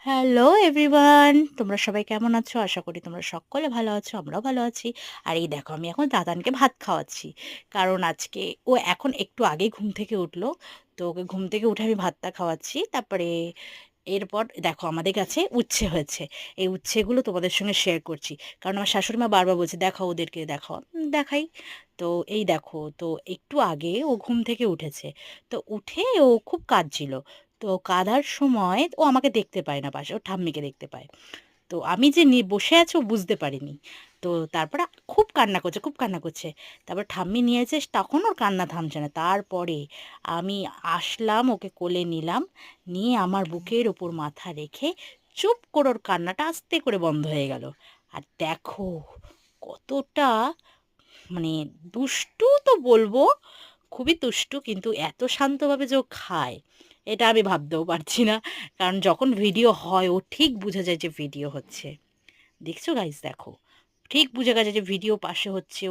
Hello everyone, তোমরা সবাই কেমন আছো? আশা করি তোমরা সকলে ভালো আছো, আমরাও ভালো আছি। আর এই দেখো আমি এখন দাদানকে ভাত খাওয়াচ্ছি। কারণ আজকে ও এখন একটু আগেই ঘুম থেকে উঠলো। তো ওকে ঘুম থেকে উঠে আমি ভাতটা খাওয়াচ্ছি। তারপরে এরপর দেখো আমাদের কাছে উচ্ছে হয়েছে। এই উচ্ছেগুলো তোমাদের সঙ্গে শেয়ার করছি। কারণ আমার শাশুড়ি মা বারবার বলছে দেখাও ওদেরকে দেখাও। দেখাই। তো এই দেখো, তো একটু আগে ও ঘুম থেকে উঠেছে। তো উঠে ও খুব কাঁদছিল। তো কাঁদার সময় ও আমাকে দেখতে পায় না, পাশে ও ঠাম্মিকে দেখতে পায়। তো আমি যে বসে আছি ও বুঝতে পারিনি। তো তারপরে খুব কান্না করছে, খুব কান্না করছে। তারপর ঠাম্মি নিয়েছে, তখন ওর কান্না থামছে না। তারপরে আমি আসলাম, ওকে কোলে নিলাম, নিয়ে আমার বুকের ওপর মাথা রেখে চুপ করে ওর কান্নাটা আস্তে করে বন্ধ হয়ে গেল। আর দেখো কতটা মানে দুষ্টু তো বলবো, খুবই দুষ্টু, কিন্তু এত শান্তভাবে যে ও খায় এটা আমি ভাবতেও পারছি না। কারণ যখন ভিডিও হয় ও ঠিক বুঝে যায় যে ভিডিও হচ্ছে। দেখছো গাইস, দেখো ঠিক বুঝে গেছে যে ভিডিও পাশে হচ্ছে। ও